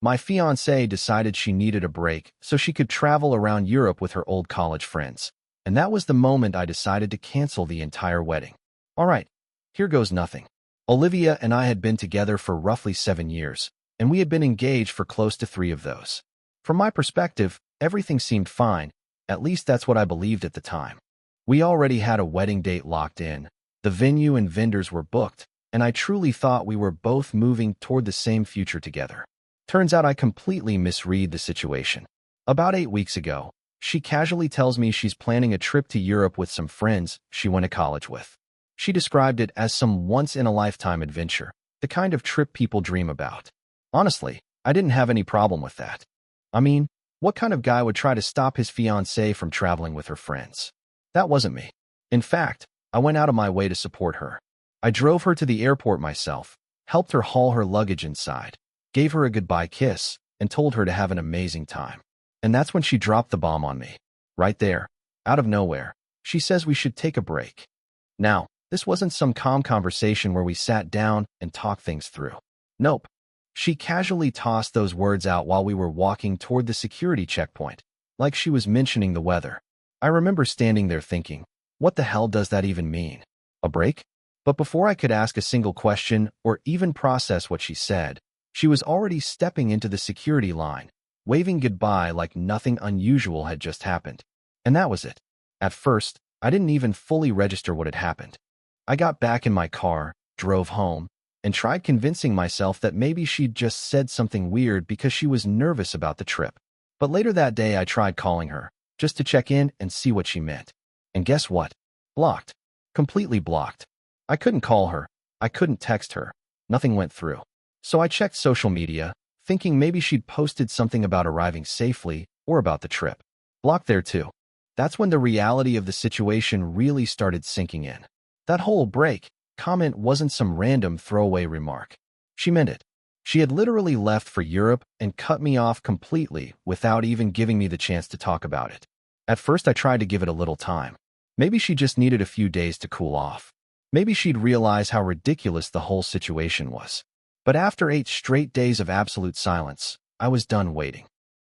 My fiancée decided she needed a break so she could travel around Europe with her old college friends. And that was the moment I decided to cancel the entire wedding. All right, here goes nothing. Olivia and I had been together for roughly 7 years, and we had been engaged for close to 3 of those. From my perspective, everything seemed fine. At least that's what I believed at the time. We already had a wedding date locked in. The venue and vendors were booked, and I truly thought we were both moving toward the same future together. Turns out I completely misread the situation. About 8 weeks ago, she casually tells me she's planning a trip to Europe with some friends she went to college with. She described it as some once-in-a-lifetime adventure, the kind of trip people dream about. Honestly, I didn't have any problem with that. I mean, what kind of guy would try to stop his fiancée from traveling with her friends? That wasn't me. In fact, I went out of my way to support her. I drove her to the airport myself, helped her haul her luggage inside, gave her a goodbye kiss, and told her to have an amazing time. And that's when she dropped the bomb on me. Right there, out of nowhere, she says we should take a break. Now, this wasn't some calm conversation where we sat down and talked things through. Nope. She casually tossed those words out while we were walking toward the security checkpoint, like she was mentioning the weather. I remember standing there thinking, what the hell does that even mean? A break? But before I could ask a single question or even process what she said, she was already stepping into the security line, waving goodbye like nothing unusual had just happened. And that was it. At first, I didn't even fully register what had happened. I got back in my car, drove home, and tried convincing myself that maybe she'd just said something weird because she was nervous about the trip. But later that day, I tried calling her, just to check in and see what she meant. And guess what? Blocked. Completely blocked. I couldn't call her. I couldn't text her. Nothing went through. So I checked social media, thinking maybe she'd posted something about arriving safely or about the trip. Blocked there too. That's when the reality of the situation really started sinking in. That whole break comment wasn't some random throwaway remark. She meant it. She had literally left for Europe and cut me off completely without even giving me the chance to talk about it. At first, I tried to give it a little time. Maybe she just needed a few days to cool off. Maybe she'd realize how ridiculous the whole situation was. But after 8 straight days of absolute silence, I was done waiting.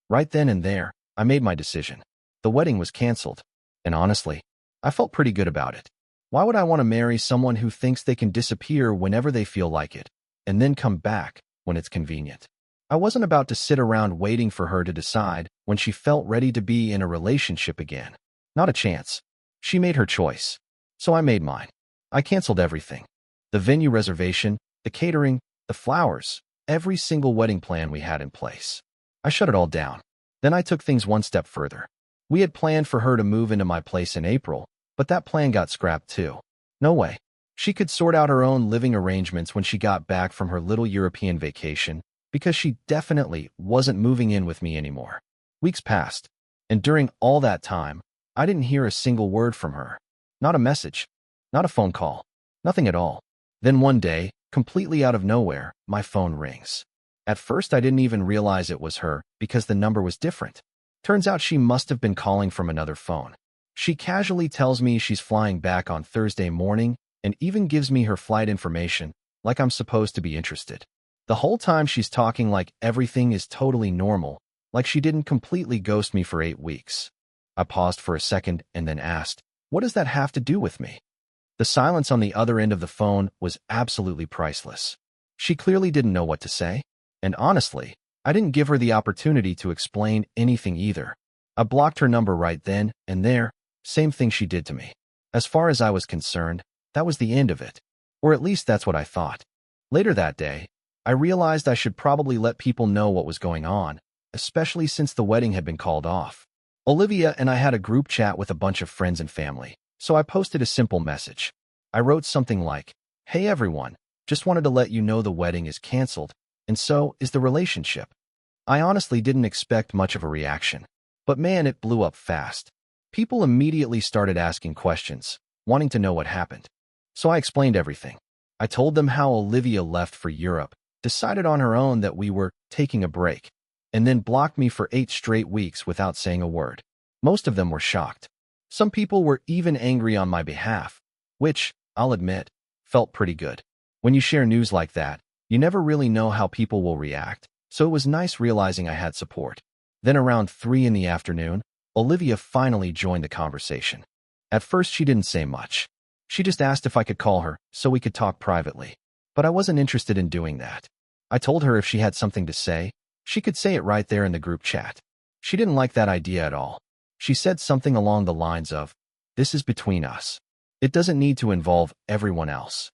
Right then and there, I made my decision. The wedding was canceled. And honestly, I felt pretty good about it. Why would I want to marry someone who thinks they can disappear whenever they feel like it, and then come back when it's convenient? I wasn't about to sit around waiting for her to decide when she felt ready to be in a relationship again. Not a chance. She made her choice. So I made mine. I canceled everything. The venue reservation, the catering, the flowers, every single wedding plan we had in place. I shut it all down. Then I took things one step further. We had planned for her to move into my place in April, but that plan got scrapped too. No way. She could sort out her own living arrangements when she got back from her little European vacation, because she definitely wasn't moving in with me anymore. Weeks passed, and during all that time, I didn't hear a single word from her. Not a message, not a phone call, nothing at all. Then one day, completely out of nowhere, my phone rings. At first, I didn't even realize it was her because the number was different. Turns out she must have been calling from another phone. She casually tells me she's flying back on Thursday morning and even gives me her flight information, like I'm supposed to be interested. The whole time she's talking like everything is totally normal, like she didn't completely ghost me for 8 weeks. I paused for a second and then asked, what does that have to do with me? The silence on the other end of the phone was absolutely priceless. She clearly didn't know what to say, and honestly, I didn't give her the opportunity to explain anything either. I blocked her number right then and there, same thing she did to me. As far as I was concerned, that was the end of it. Or at least that's what I thought. Later that day, I realized I should probably let people know what was going on, especially since the wedding had been called off. Olivia and I had a group chat with a bunch of friends and family, so I posted a simple message. I wrote something like, "Hey everyone, just wanted to let you know the wedding is canceled, and so is the relationship." I honestly didn't expect much of a reaction, but man, it blew up fast. People immediately started asking questions, wanting to know what happened. So I explained everything. I told them how Olivia left for Europe, decided on her own that we were taking a break, and then blocked me for 8 straight weeks without saying a word. Most of them were shocked. Some people were even angry on my behalf, which, I'll admit, felt pretty good. When you share news like that, you never really know how people will react, so it was nice realizing I had support. Then around 3 in the afternoon, Olivia finally joined the conversation. At first, she didn't say much. She just asked if I could call her so we could talk privately. But I wasn't interested in doing that. I told her if she had something to say, she could say it right there in the group chat. She didn't like that idea at all. She said something along the lines of, "This is between us. It doesn't need to involve everyone else."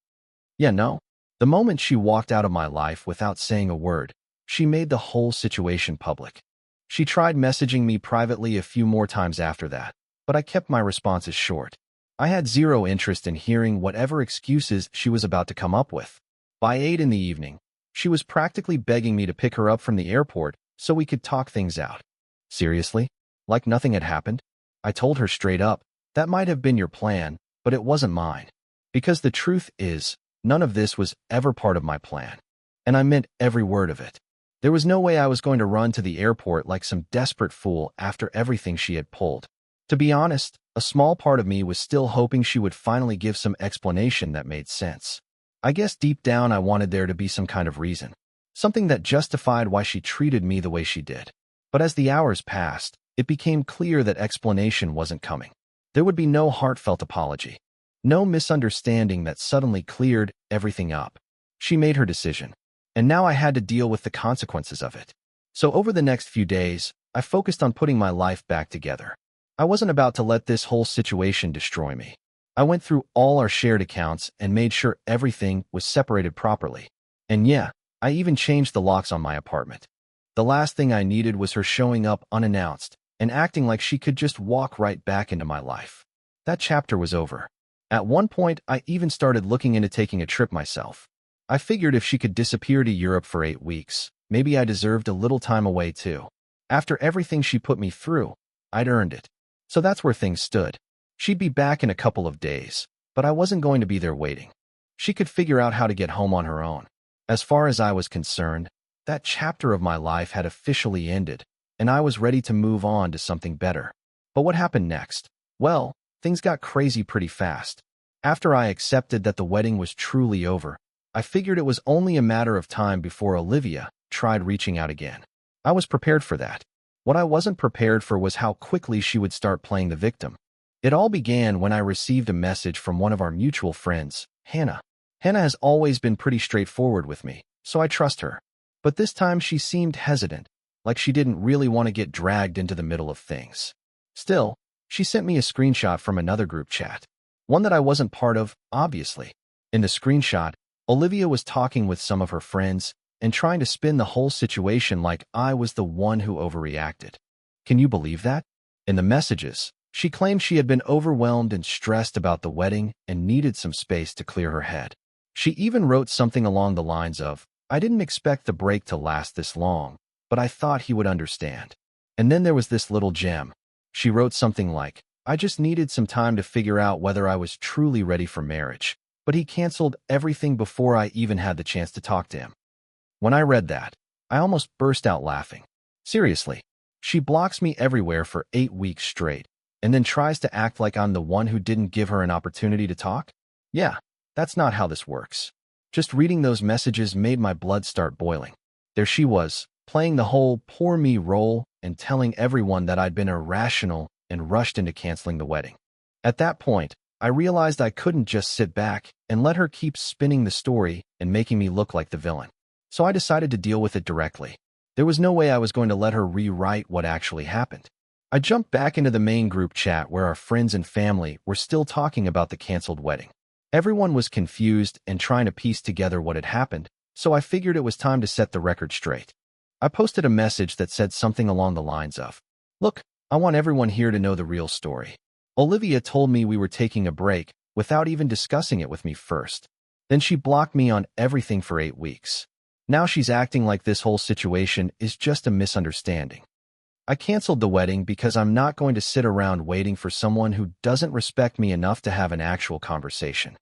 Yeah, no. The moment she walked out of my life without saying a word, she made the whole situation public. She tried messaging me privately a few more times after that, but I kept my responses short. I had zero interest in hearing whatever excuses she was about to come up with. By 8 in the evening, she was practically begging me to pick her up from the airport so we could talk things out. Seriously? Like nothing had happened? I told her straight up, that might have been your plan, but it wasn't mine. Because the truth is, none of this was ever part of my plan. And I meant every word of it. There was no way I was going to run to the airport like some desperate fool after everything she had pulled. To be honest, a small part of me was still hoping she would finally give some explanation that made sense. I guess deep down I wanted there to be some kind of reason. Something that justified why she treated me the way she did. But as the hours passed, it became clear that explanation wasn't coming. There would be no heartfelt apology. No misunderstanding that suddenly cleared everything up. She made her decision. And now I had to deal with the consequences of it. So over the next few days, I focused on putting my life back together. I wasn't about to let this whole situation destroy me. I went through all our shared accounts and made sure everything was separated properly. And yeah, I even changed the locks on my apartment. The last thing I needed was her showing up unannounced and acting like she could just walk right back into my life. That chapter was over. At one point, I even started looking into taking a trip myself. I figured if she could disappear to Europe for 8 weeks, maybe I deserved a little time away too. After everything she put me through, I'd earned it. So that's where things stood. She'd be back in a couple of days, but I wasn't going to be there waiting. She could figure out how to get home on her own. As far as I was concerned, that chapter of my life had officially ended, and I was ready to move on to something better. But what happened next? Well, things got crazy pretty fast. After I accepted that the wedding was truly over, I figured it was only a matter of time before Olivia tried reaching out again. I was prepared for that. What I wasn't prepared for was how quickly she would start playing the victim. It all began when I received a message from one of our mutual friends, Hannah. Hannah has always been pretty straightforward with me, so I trust her. But this time she seemed hesitant, like she didn't really want to get dragged into the middle of things. Still, she sent me a screenshot from another group chat. One that I wasn't part of, obviously. In the screenshot, Olivia was talking with some of her friends and trying to spin the whole situation like I was the one who overreacted. Can you believe that? In the messages, she claimed she had been overwhelmed and stressed about the wedding and needed some space to clear her head. She even wrote something along the lines of, "I didn't expect the break to last this long, but I thought he would understand." And then there was this little gem. She wrote something like, "I just needed some time to figure out whether I was truly ready for marriage, but he canceled everything before I even had the chance to talk to him." When I read that, I almost burst out laughing. Seriously, she blocks me everywhere for 8 weeks straight, and then tries to act like I'm the one who didn't give her an opportunity to talk? Yeah, that's not how this works. Just reading those messages made my blood start boiling. There she was, playing the whole poor me role and telling everyone that I'd been irrational and rushed into canceling the wedding. At that point, I realized I couldn't just sit back and let her keep spinning the story and making me look like the villain. So I decided to deal with it directly. There was no way I was going to let her rewrite what actually happened. I jumped back into the main group chat where our friends and family were still talking about the canceled wedding. Everyone was confused and trying to piece together what had happened, so I figured it was time to set the record straight. I posted a message that said something along the lines of, "Look, I want everyone here to know the real story. Olivia told me we were taking a break without even discussing it with me first. Then she blocked me on everything for 8 weeks. Now she's acting like this whole situation is just a misunderstanding. I canceled the wedding because I'm not going to sit around waiting for someone who doesn't respect me enough to have an actual conversation."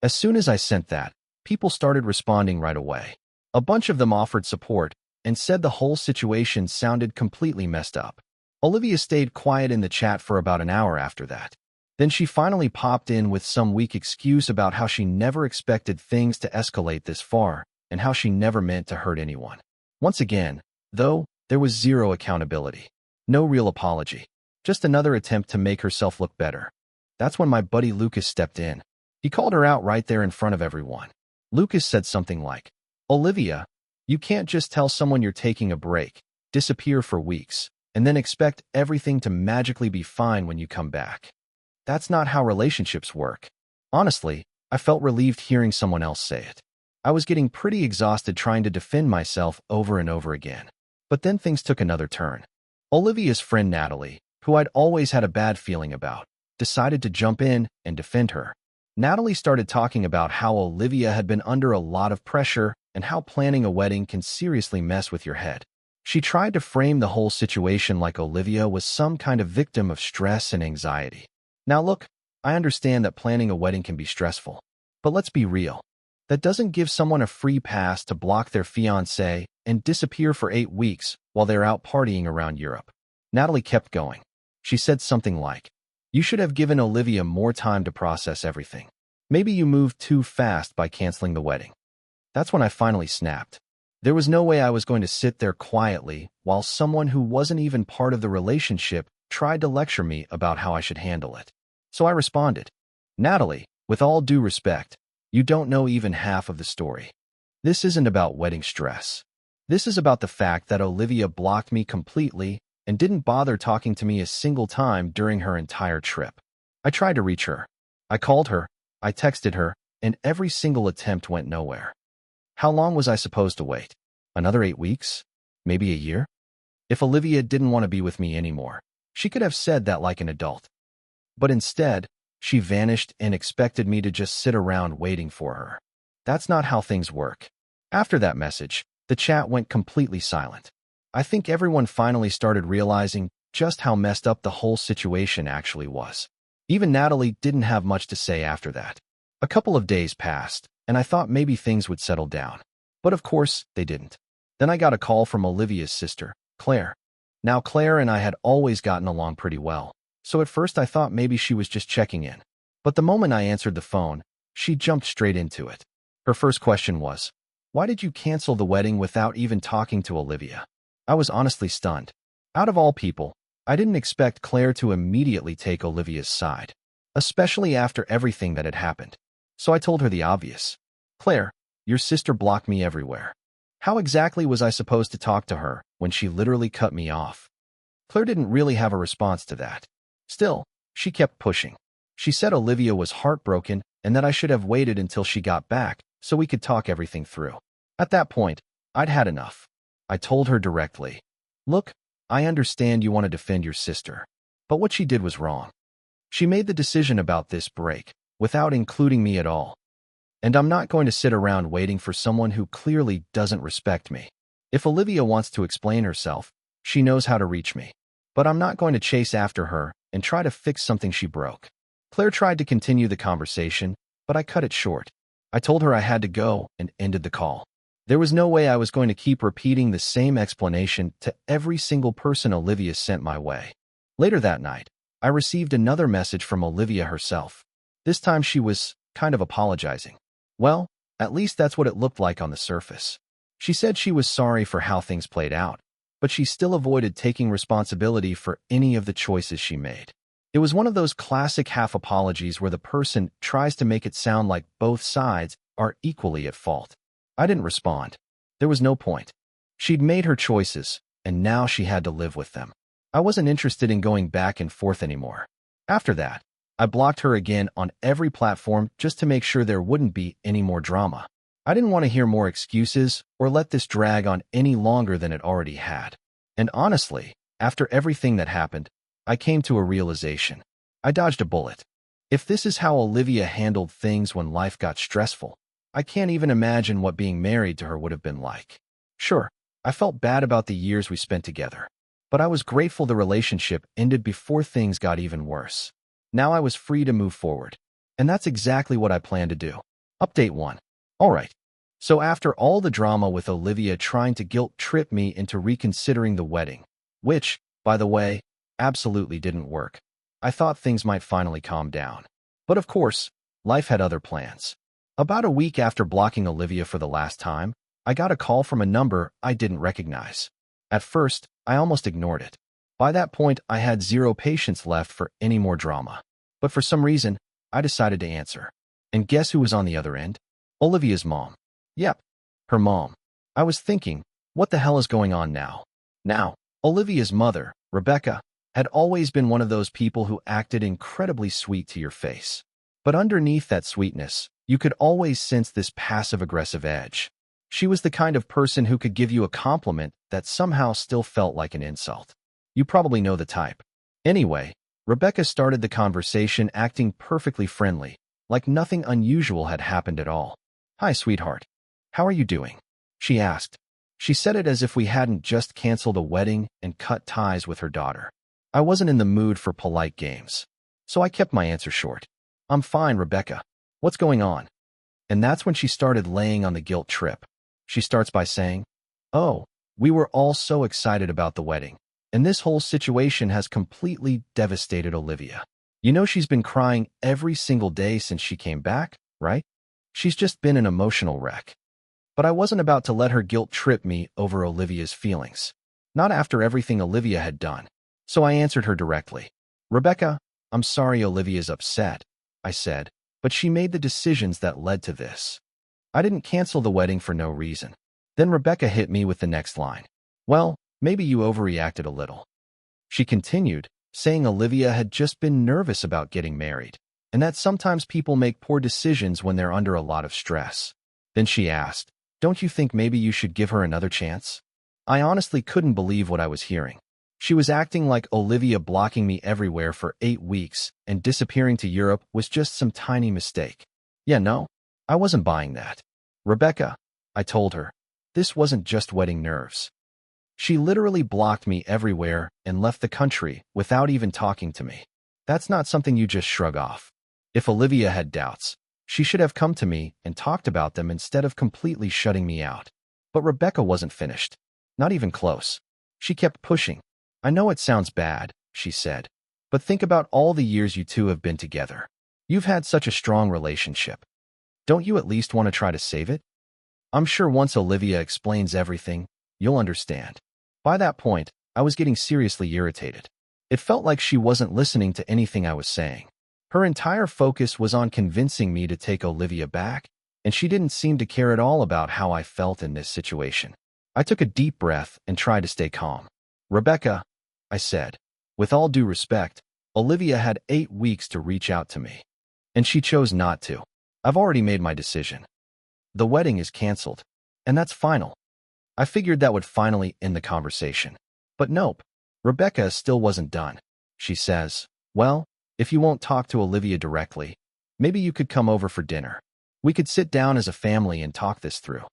As soon as I sent that, people started responding right away. A bunch of them offered support and said the whole situation sounded completely messed up. Olivia stayed quiet in the chat for about an hour after that. Then she finally popped in with some weak excuse about how she never expected things to escalate this far and how she never meant to hurt anyone. Once again, though, there was zero accountability. No real apology. Just another attempt to make herself look better. That's when my buddy Lucas stepped in. He called her out right there in front of everyone. Lucas said something like, "Olivia, you can't just tell someone you're taking a break, disappear for weeks, and then expect everything to magically be fine when you come back. That's not how relationships work." Honestly, I felt relieved hearing someone else say it. I was getting pretty exhausted trying to defend myself over and over again. But then things took another turn. Olivia's friend Natalie, who I'd always had a bad feeling about, decided to jump in and defend her. Natalie started talking about how Olivia had been under a lot of pressure and how planning a wedding can seriously mess with your head. She tried to frame the whole situation like Olivia was some kind of victim of stress and anxiety. Now look, I understand that planning a wedding can be stressful, but let's be real. That doesn't give someone a free pass to block their fiancé and disappear for 8 weeks while they're out partying around Europe. Natalie kept going. She said something like, "You should have given Olivia more time to process everything. Maybe you moved too fast by canceling the wedding." That's when I finally snapped. There was no way I was going to sit there quietly while someone who wasn't even part of the relationship tried to lecture me about how I should handle it. So I responded, "Natalie, with all due respect, you don't know even half of the story. This isn't about wedding stress. This is about the fact that Olivia blocked me completely and didn't bother talking to me a single time during her entire trip. I tried to reach her. I called her, I texted her, and every single attempt went nowhere. How long was I supposed to wait? Another 8 weeks? Maybe a year? If Olivia didn't want to be with me anymore, she could have said that like an adult. But instead, she vanished and expected me to just sit around waiting for her. That's not how things work." After that message, the chat went completely silent. I think everyone finally started realizing just how messed up the whole situation actually was. Even Natalie didn't have much to say after that. A couple of days passed, and I thought maybe things would settle down. But of course, they didn't. Then I got a call from Olivia's sister, Claire. Now, Claire and I had always gotten along pretty well, so at first I thought maybe she was just checking in. But the moment I answered the phone, she jumped straight into it. Her first question was, "Why did you cancel the wedding without even talking to Olivia?" I was honestly stunned. Out of all people, I didn't expect Claire to immediately take Olivia's side, especially after everything that had happened. So I told her the obvious. "Claire, your sister blocked me everywhere. How exactly was I supposed to talk to her when she literally cut me off?" Claire didn't really have a response to that. Still, she kept pushing. She said Olivia was heartbroken and that I should have waited until she got back so we could talk everything through. At that point, I'd had enough. I told her directly, "Look, I understand you want to defend your sister, but what she did was wrong. She made the decision about this break without including me at all. And I'm not going to sit around waiting for someone who clearly doesn't respect me. If Olivia wants to explain herself, she knows how to reach me. But I'm not going to chase after her and try to fix something she broke." Claire tried to continue the conversation, but I cut it short. I told her I had to go and ended the call. There was no way I was going to keep repeating the same explanation to every single person Olivia sent my way. Later that night, I received another message from Olivia herself. This time she was kind of apologizing. Well, at least that's what it looked like on the surface. She said she was sorry for how things played out, but she still avoided taking responsibility for any of the choices she made. It was one of those classic half apologies where the person tries to make it sound like both sides are equally at fault. I didn't respond. There was no point. She'd made her choices, and now she had to live with them. I wasn't interested in going back and forth anymore. After that, I blocked her again on every platform just to make sure there wouldn't be any more drama. I didn't want to hear more excuses or let this drag on any longer than it already had. And honestly, after everything that happened, I came to a realization. I dodged a bullet. If this is how Olivia handled things when life got stressful, I can't even imagine what being married to her would have been like. Sure, I felt bad about the years we spent together, but I was grateful the relationship ended before things got even worse. Now I was free to move forward, and that's exactly what I plan to do. Update 1. Alright, so after all the drama with Olivia trying to guilt-trip me into reconsidering the wedding, which, by the way, absolutely didn't work, I thought things might finally calm down. But of course, life had other plans. About a week after blocking Olivia for the last time, I got a call from a number I didn't recognize. At first, I almost ignored it. By that point, I had zero patience left for any more drama. But for some reason, I decided to answer. And guess who was on the other end? Olivia's mom. Yep, her mom. I was thinking, what the hell is going on now? Now, Olivia's mother, Rebecca, had always been one of those people who acted incredibly sweet to your face. But underneath that sweetness, you could always sense this passive-aggressive edge. She was the kind of person who could give you a compliment that somehow still felt like an insult. You probably know the type. Anyway, Rebecca started the conversation acting perfectly friendly, like nothing unusual had happened at all. "Hi, sweetheart. How are you doing?" she asked. She said it as if we hadn't just canceled a wedding and cut ties with her daughter. I wasn't in the mood for polite games, so I kept my answer short. "I'm fine, Rebecca. What's going on?" And that's when she started laying on the guilt trip. She starts by saying, "Oh, we were all so excited about the wedding, and this whole situation has completely devastated Olivia. You know she's been crying every single day since she came back, right? She's just been an emotional wreck." But I wasn't about to let her guilt trip me over Olivia's feelings. Not after everything Olivia had done. So I answered her directly. "Rebecca, I'm sorry Olivia's upset," I said, "but she made the decisions that led to this. I didn't cancel the wedding for no reason." Then Rebecca hit me with the next line. "Well, maybe you overreacted a little." She continued, saying Olivia had just been nervous about getting married, and that sometimes people make poor decisions when they're under a lot of stress. Then she asked, "Don't you think maybe you should give her another chance?" I honestly couldn't believe what I was hearing. She was acting like Olivia blocking me everywhere for 8 weeks and disappearing to Europe was just some tiny mistake. Yeah, no, I wasn't buying that. "Rebecca," I told her, "this wasn't just wedding nerves. She literally blocked me everywhere and left the country without even talking to me. That's not something you just shrug off. If Olivia had doubts, she should have come to me and talked about them instead of completely shutting me out." But Rebecca wasn't finished. Not even close. She kept pushing. "I know it sounds bad," she said, "but think about all the years you two have been together. You've had such a strong relationship. Don't you at least want to try to save it? I'm sure once Olivia explains everything, you'll understand." By that point, I was getting seriously irritated. It felt like she wasn't listening to anything I was saying. Her entire focus was on convincing me to take Olivia back, and she didn't seem to care at all about how I felt in this situation. I took a deep breath and tried to stay calm. "Rebecca," I said, "with all due respect, Olivia had 8 weeks to reach out to me, and she chose not to. I've already made my decision. The wedding is canceled, and that's final." I figured that would finally end the conversation. But nope, Rebecca still wasn't done. She says, "Well, if you won't talk to Olivia directly, maybe you could come over for dinner. We could sit down as a family and talk this through.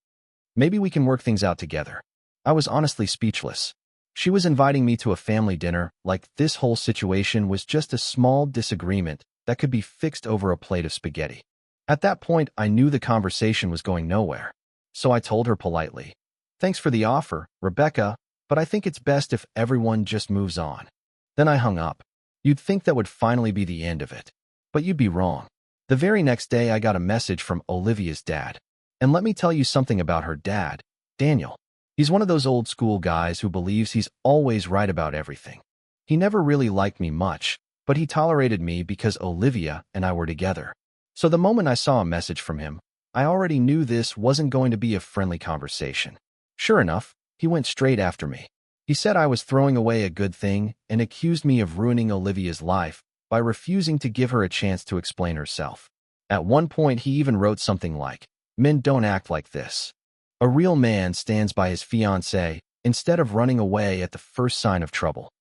Maybe we can work things out together." I was honestly speechless. She was inviting me to a family dinner like this whole situation was just a small disagreement that could be fixed over a plate of spaghetti. At that point, I knew the conversation was going nowhere. So I told her politely, "Thanks for the offer, Rebecca, but I think it's best if everyone just moves on." Then I hung up. You'd think that would finally be the end of it. But you'd be wrong. The very next day, I got a message from Olivia's dad. And let me tell you something about her dad, Daniel. He's one of those old school guys who believes he's always right about everything. He never really liked me much, but he tolerated me because Olivia and I were together. So the moment I saw a message from him, I already knew this wasn't going to be a friendly conversation. Sure enough, he went straight after me. He said I was throwing away a good thing and accused me of ruining Olivia's life by refusing to give her a chance to explain herself. At one point, he even wrote something like, "Men don't act like this. A real man stands by his fiancée instead of running away at the first sign of trouble."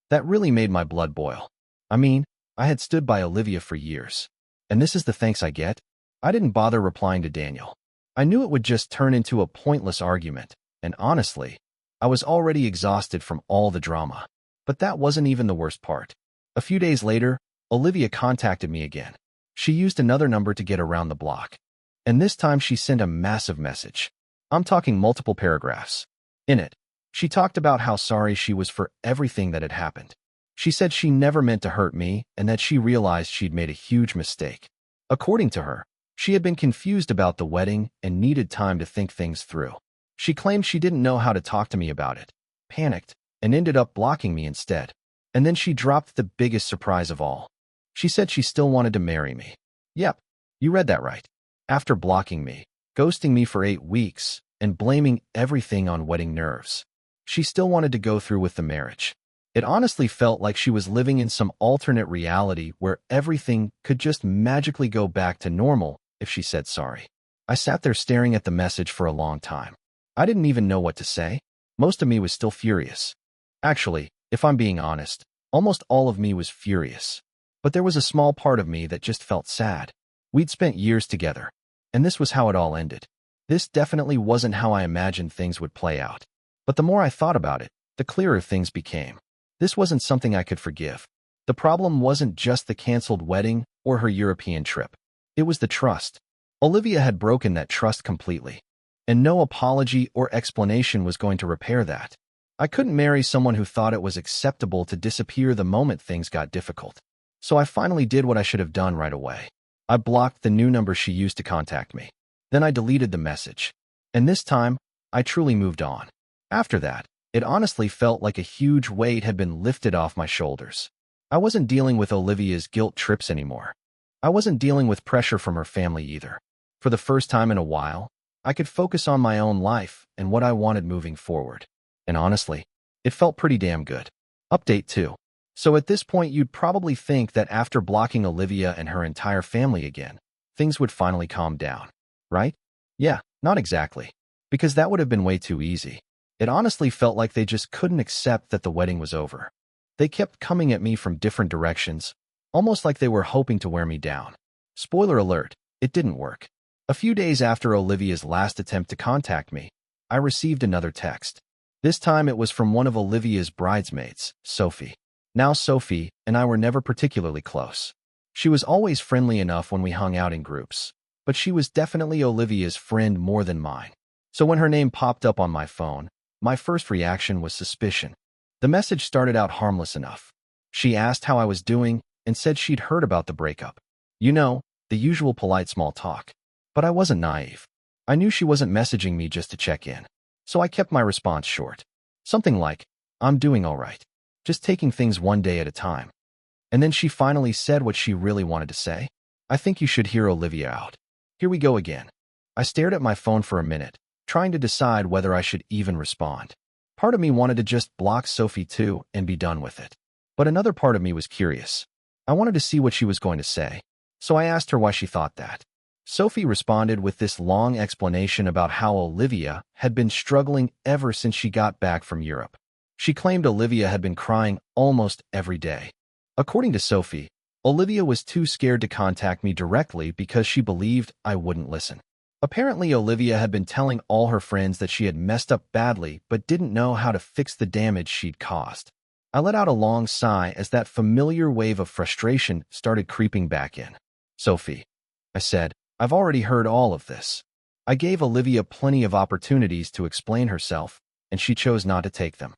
That really made my blood boil. I mean, I had stood by Olivia for years. And this is the thanks I get? I didn't bother replying to Daniel. I knew it would just turn into a pointless argument. And honestly, I was already exhausted from all the drama. But that wasn't even the worst part. A few days later, Olivia contacted me again. She used another number to get around the block. And this time she sent a massive message. I'm talking multiple paragraphs. In it, she talked about how sorry she was for everything that had happened. She said she never meant to hurt me and that she realized she'd made a huge mistake. According to her, she had been confused about the wedding and needed time to think things through. She claimed she didn't know how to talk to me about it, panicked, and ended up blocking me instead. And then she dropped the biggest surprise of all. She said she still wanted to marry me. Yep, you read that right. After blocking me, ghosting me for 8 weeks, and blaming everything on wedding nerves, she still wanted to go through with the marriage. It honestly felt like she was living in some alternate reality where everything could just magically go back to normal if she said sorry. I sat there staring at the message for a long time. I didn't even know what to say. Most of me was still furious. Actually, if I'm being honest, almost all of me was furious. But there was a small part of me that just felt sad. We'd spent years together, and this was how it all ended. This definitely wasn't how I imagined things would play out. But the more I thought about it, the clearer things became. This wasn't something I could forgive. The problem wasn't just the canceled wedding or her European trip. It was the trust. Olivia had broken that trust completely, and no apology or explanation was going to repair that. I couldn't marry someone who thought it was acceptable to disappear the moment things got difficult. So I finally did what I should have done right away. I blocked the new number she used to contact me. Then I deleted the message. And this time, I truly moved on. After that, it honestly felt like a huge weight had been lifted off my shoulders. I wasn't dealing with Olivia's guilt trips anymore. I wasn't dealing with pressure from her family either. For the first time in a while, I could focus on my own life and what I wanted moving forward. And honestly, it felt pretty damn good. Update 2. So at this point, you'd probably think that after blocking Olivia and her entire family again, things would finally calm down, right? Yeah, not exactly. Because that would have been way too easy. It honestly felt like they just couldn't accept that the wedding was over. They kept coming at me from different directions, almost like they were hoping to wear me down. Spoiler alert, it didn't work. A few days after Olivia's last attempt to contact me, I received another text. This time it was from one of Olivia's bridesmaids, Sophie. Now Sophie and I were never particularly close. She was always friendly enough when we hung out in groups, but she was definitely Olivia's friend more than mine. So when her name popped up on my phone, my first reaction was suspicion. The message started out harmless enough. She asked how I was doing and said she'd heard about the breakup. You know, the usual polite small talk. But I wasn't naive. I knew she wasn't messaging me just to check in. So I kept my response short. Something like, I'm doing all right. Just taking things one day at a time. And then she finally said what she really wanted to say. I think you should hear Olivia out. Here we go again. I stared at my phone for a minute, trying to decide whether I should even respond. Part of me wanted to just block Sophie too and be done with it. But another part of me was curious. I wanted to see what she was going to say. So I asked her why she thought that. Sophie responded with this long explanation about how Olivia had been struggling ever since she got back from Europe. She claimed Olivia had been crying almost every day. According to Sophie, Olivia was too scared to contact me directly because she believed I wouldn't listen. Apparently, Olivia had been telling all her friends that she had messed up badly but didn't know how to fix the damage she'd caused. I let out a long sigh as that familiar wave of frustration started creeping back in. Sophie, I said, I've already heard all of this. I gave Olivia plenty of opportunities to explain herself, and she chose not to take them.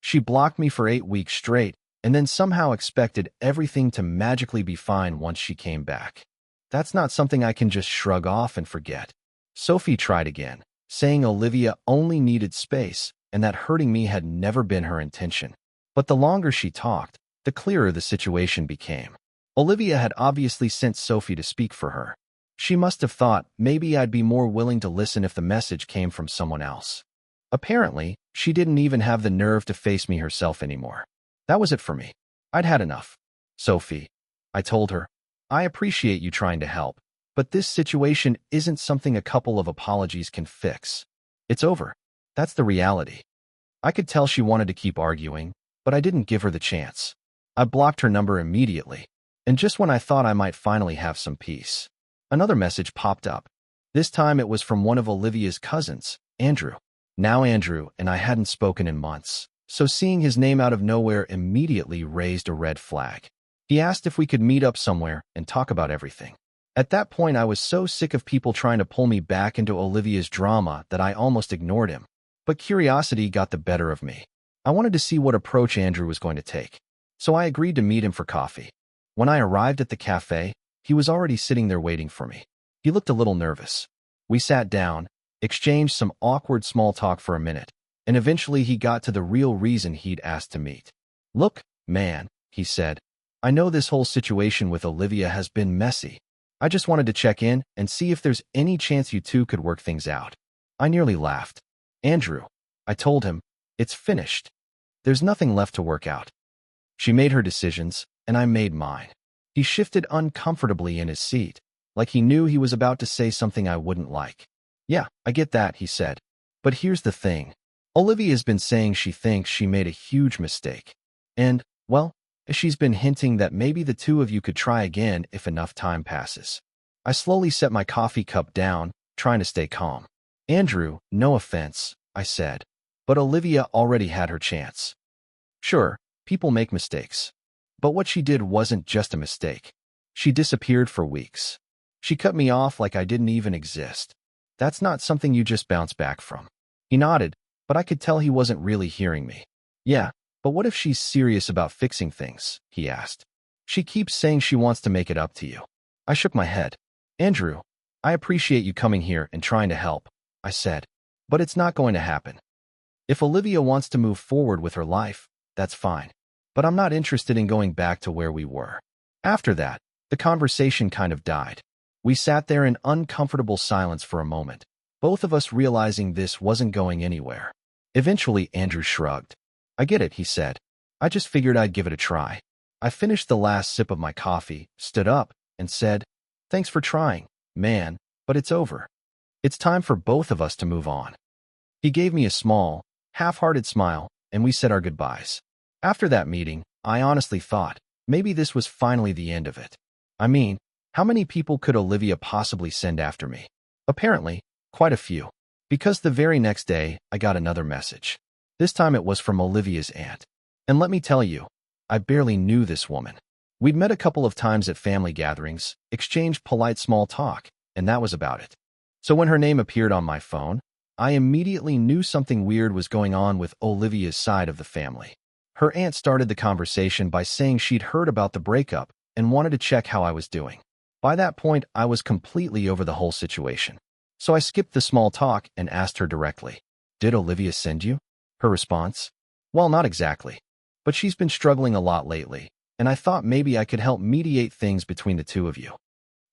She blocked me for 8 weeks straight, and then somehow expected everything to magically be fine once she came back. That's not something I can just shrug off and forget. Sophie tried again, saying Olivia only needed space and that hurting me had never been her intention. But the longer she talked, the clearer the situation became. Olivia had obviously sent Sophie to speak for her. She must have thought maybe I'd be more willing to listen if the message came from someone else. Apparently, she didn't even have the nerve to face me herself anymore. That was it for me. I'd had enough. Sophie, I told her, I appreciate you trying to help, but this situation isn't something a couple of apologies can fix. It's over. That's the reality. I could tell she wanted to keep arguing, but I didn't give her the chance. I blocked her number immediately, and just when I thought I might finally have some peace, another message popped up. This time it was from one of Olivia's cousins, Andrew. Now Andrew and I hadn't spoken in months, so seeing his name out of nowhere immediately raised a red flag. He asked if we could meet up somewhere and talk about everything. At that point, I was so sick of people trying to pull me back into Olivia's drama that I almost ignored him. But curiosity got the better of me. I wanted to see what approach Andrew was going to take. So I agreed to meet him for coffee. When I arrived at the cafe, he was already sitting there waiting for me. He looked a little nervous. We sat down, exchanged some awkward small talk for a minute, and eventually he got to the real reason he'd asked to meet. "Look, man," he said, "I know this whole situation with Olivia has been messy. I just wanted to check in and see if there's any chance you two could work things out." I nearly laughed. "Andrew," I told him, "it's finished. There's nothing left to work out." She made her decisions, and I made mine. He shifted uncomfortably in his seat, like he knew he was about to say something I wouldn't like. "Yeah, I get that," he said. "But here's the thing. Olivia's been saying she thinks she made a huge mistake. And, well, she's been hinting that maybe the two of you could try again if enough time passes." I slowly set my coffee cup down, trying to stay calm. "Andrew, no offense," I said, "but Olivia already had her chance. Sure, people make mistakes. But what she did wasn't just a mistake. She disappeared for weeks. She cut me off like I didn't even exist. That's not something you just bounce back from." He nodded, but I could tell he wasn't really hearing me. "Yeah, but what if she's serious about fixing things?" he asked. "She keeps saying she wants to make it up to you." I shook my head. "Andrew, I appreciate you coming here and trying to help," I said, "but it's not going to happen. If Olivia wants to move forward with her life, that's fine. But I'm not interested in going back to where we were." After that, the conversation kind of died. We sat there in uncomfortable silence for a moment, both of us realizing this wasn't going anywhere. Eventually, Andrew shrugged. "I get it," he said. "I just figured I'd give it a try." I finished the last sip of my coffee, stood up, and said, "Thanks for trying, man, but it's over. It's time for both of us to move on." He gave me a small, half-hearted smile, and we said our goodbyes. After that meeting, I honestly thought, maybe this was finally the end of it. I mean, how many people could Olivia possibly send after me? Apparently, quite a few. Because the very next day, I got another message. This time it was from Olivia's aunt. And let me tell you, I barely knew this woman. We'd met a couple of times at family gatherings, exchanged polite small talk, and that was about it. So when her name appeared on my phone, I immediately knew something weird was going on with Olivia's side of the family. Her aunt started the conversation by saying she'd heard about the breakup and wanted to check how I was doing. By that point, I was completely over the whole situation. So I skipped the small talk and asked her directly, "Did Olivia send you?" Her response? "Well, not exactly. But she's been struggling a lot lately, and I thought maybe I could help mediate things between the two of you."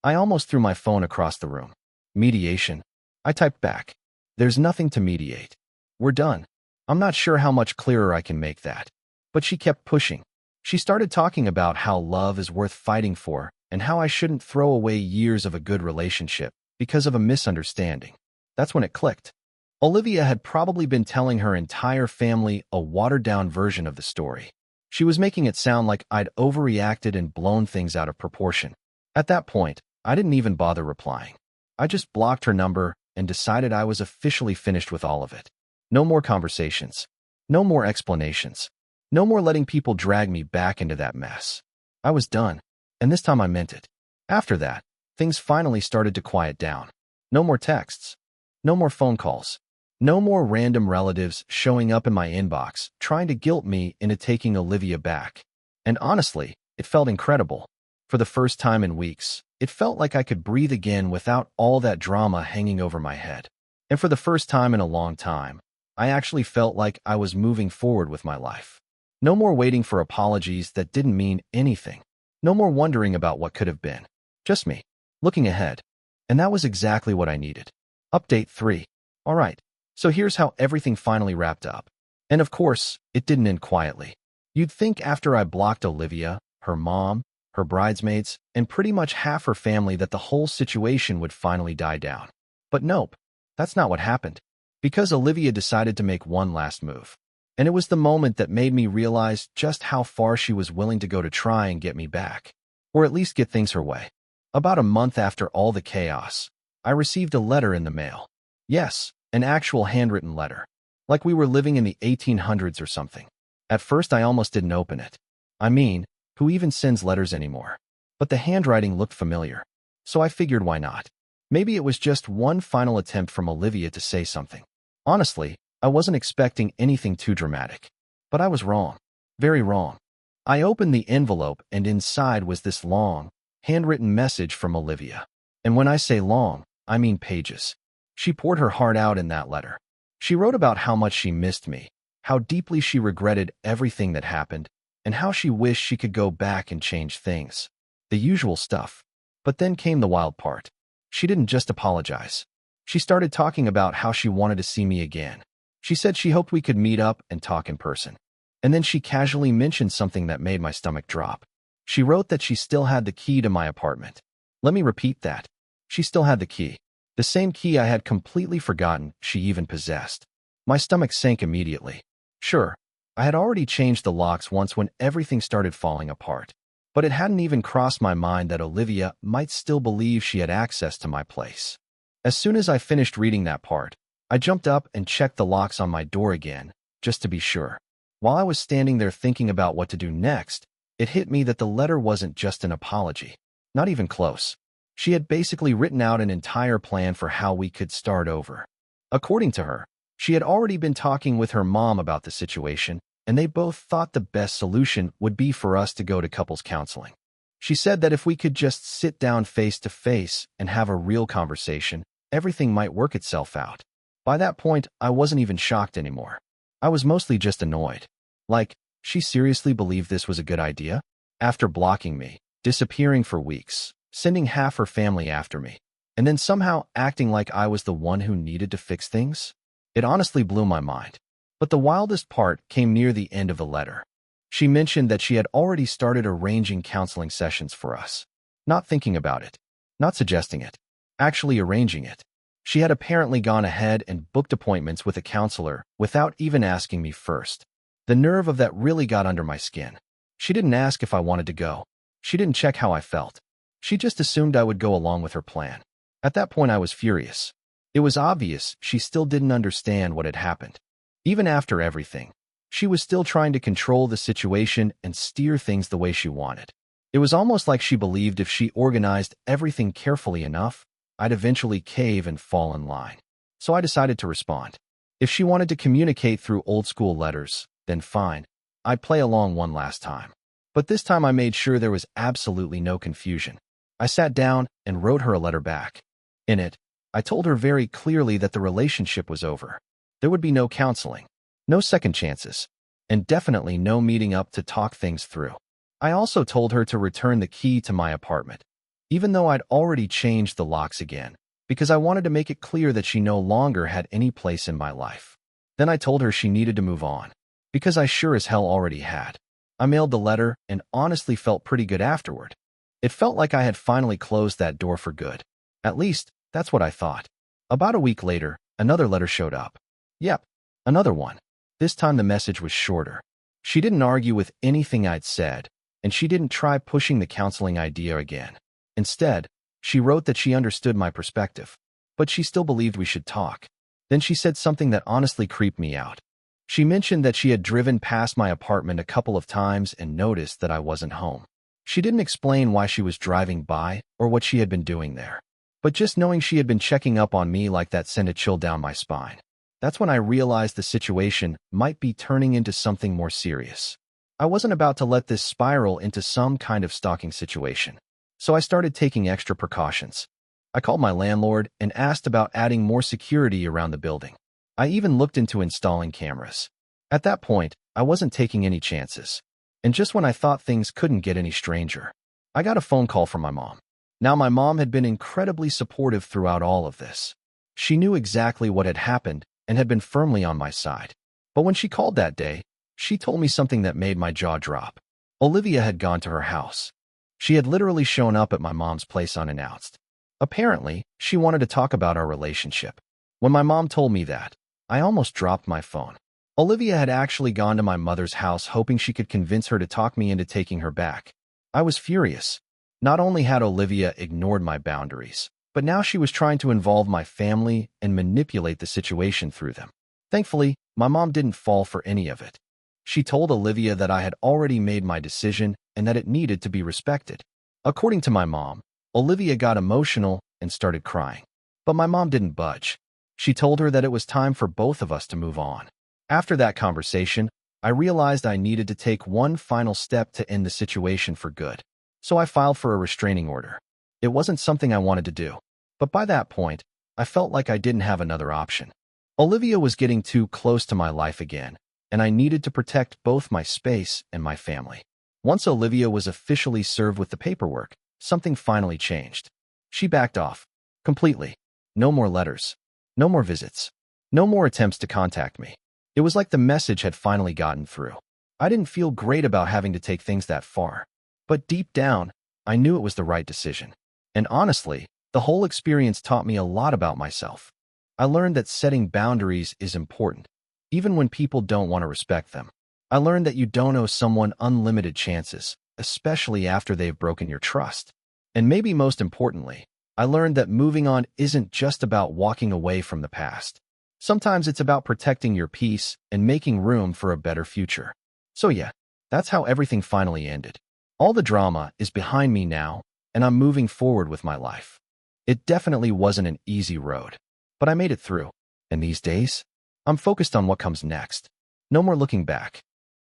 I almost threw my phone across the room. "Mediation?" I typed back. "There's nothing to mediate. We're done." I'm not sure how much clearer I can make that. But she kept pushing. She started talking about how love is worth fighting for and how I shouldn't throw away years of a good relationship because of a misunderstanding. That's when it clicked. Olivia had probably been telling her entire family a watered-down version of the story. She was making it sound like I'd overreacted and blown things out of proportion. At that point, I didn't even bother replying. I just blocked her number and decided I was officially finished with all of it. No more conversations. No more explanations. No more letting people drag me back into that mess. I was done, and this time I meant it. After that, things finally started to quiet down. No more texts. No more phone calls. No more random relatives showing up in my inbox, trying to guilt me into taking Olivia back. And honestly, it felt incredible. For the first time in weeks, it felt like I could breathe again without all that drama hanging over my head. And for the first time in a long time, I actually felt like I was moving forward with my life. No more waiting for apologies that didn't mean anything. No more wondering about what could have been. Just me, looking ahead. And that was exactly what I needed. Update 3. All right, so here's how everything finally wrapped up. And of course, it didn't end quietly. You'd think after I blocked Olivia, her mom, her bridesmaids, and pretty much half her family that the whole situation would finally die down. But nope, that's not what happened. Because Olivia decided to make one last move. And it was the moment that made me realize just how far she was willing to go to try and get me back. Or at least get things her way. About a month after all the chaos, I received a letter in the mail. Yes, an actual handwritten letter. Like we were living in the 1800s or something. At first I almost didn't open it. I mean, who even sends letters anymore? But the handwriting looked familiar. So I figured why not? Maybe it was just one final attempt from Olivia to say something. Honestly, I wasn't expecting anything too dramatic. But I was wrong. Very wrong. I opened the envelope and inside was this long, handwritten message from Olivia. And when I say long, I mean pages. She poured her heart out in that letter. She wrote about how much she missed me, how deeply she regretted everything that happened, and how she wished she could go back and change things. The usual stuff. But then came the wild part. She didn't just apologize. She started talking about how she wanted to see me again. She said she hoped we could meet up and talk in person. And then she casually mentioned something that made my stomach drop. She wrote that she still had the key to my apartment. Let me repeat that. She still had the key. The same key I had completely forgotten she even possessed. My stomach sank immediately. Sure, I had already changed the locks once when everything started falling apart. But it hadn't even crossed my mind that Olivia might still believe she had access to my place. As soon as I finished reading that part, I jumped up and checked the locks on my door again, just to be sure. While I was standing there thinking about what to do next, it hit me that the letter wasn't just an apology. Not even close. She had basically written out an entire plan for how we could start over. According to her, she had already been talking with her mom about the situation, and they both thought the best solution would be for us to go to couples counseling. She said that if we could just sit down face to face and have a real conversation, everything might work itself out. By that point, I wasn't even shocked anymore. I was mostly just annoyed. Like, she seriously believed this was a good idea? After blocking me, disappearing for weeks, sending half her family after me, and then somehow acting like I was the one who needed to fix things? It honestly blew my mind. But the wildest part came near the end of the letter. She mentioned that she had already started arranging counseling sessions for us. Not thinking about it. Not suggesting it. Actually arranging it. She had apparently gone ahead and booked appointments with a counselor without even asking me first. The nerve of that really got under my skin. She didn't ask if I wanted to go. She didn't check how I felt. She just assumed I would go along with her plan. At that point, I was furious. It was obvious she still didn't understand what had happened. Even after everything, she was still trying to control the situation and steer things the way she wanted. It was almost like she believed if she organized everything carefully enough, I'd eventually cave and fall in line. So I decided to respond. If she wanted to communicate through old-school letters, then fine. I'd play along one last time. But this time I made sure there was absolutely no confusion. I sat down and wrote her a letter back. In it, I told her very clearly that the relationship was over. There would be no counseling, no second chances, and definitely no meeting up to talk things through. I also told her to return the key to my apartment, even though I'd already changed the locks again, because I wanted to make it clear that she no longer had any place in my life. Then I told her she needed to move on, because I sure as hell already had. I mailed the letter and honestly felt pretty good afterward. It felt like I had finally closed that door for good. At least, that's what I thought. About a week later, another letter showed up. Yep, another one. This time the message was shorter. She didn't argue with anything I'd said, and she didn't try pushing the counseling idea again. Instead, she wrote that she understood my perspective, but she still believed we should talk. Then she said something that honestly creeped me out. She mentioned that she had driven past my apartment a couple of times and noticed that I wasn't home. She didn't explain why she was driving by or what she had been doing there. But just knowing she had been checking up on me like that sent a chill down my spine. That's when I realized the situation might be turning into something more serious. I wasn't about to let this spiral into some kind of stalking situation. So I started taking extra precautions. I called my landlord and asked about adding more security around the building. I even looked into installing cameras. At that point, I wasn't taking any chances. And just when I thought things couldn't get any stranger, I got a phone call from my mom. Now, my mom had been incredibly supportive throughout all of this. She knew exactly what had happened and had been firmly on my side. But when she called that day, she told me something that made my jaw drop. Olivia had gone to her house. She had literally shown up at my mom's place unannounced. Apparently, she wanted to talk about our relationship. When my mom told me that, I almost dropped my phone. Olivia had actually gone to my mother's house hoping she could convince her to talk me into taking her back. I was furious. Not only had Olivia ignored my boundaries, but now she was trying to involve my family and manipulate the situation through them. Thankfully, my mom didn't fall for any of it. She told Olivia that I had already made my decision and that it needed to be respected. According to my mom, Olivia got emotional and started crying. But my mom didn't budge. She told her that it was time for both of us to move on. After that conversation, I realized I needed to take one final step to end the situation for good. So I filed for a restraining order. It wasn't something I wanted to do. But by that point, I felt like I didn't have another option. Olivia was getting too close to my life again, and I needed to protect both my space and my family. Once Olivia was officially served with the paperwork, something finally changed. She backed off. Completely. No more letters. No more visits. No more attempts to contact me. It was like the message had finally gotten through. I didn't feel great about having to take things that far, but deep down, I knew it was the right decision. And honestly, the whole experience taught me a lot about myself. I learned that setting boundaries is important, even when people don't want to respect them. I learned that you don't owe someone unlimited chances, especially after they've broken your trust. And maybe most importantly, I learned that moving on isn't just about walking away from the past. Sometimes it's about protecting your peace and making room for a better future. So yeah, that's how everything finally ended. All the drama is behind me now, and I'm moving forward with my life. It definitely wasn't an easy road, but I made it through. And these days, I'm focused on what comes next. No more looking back.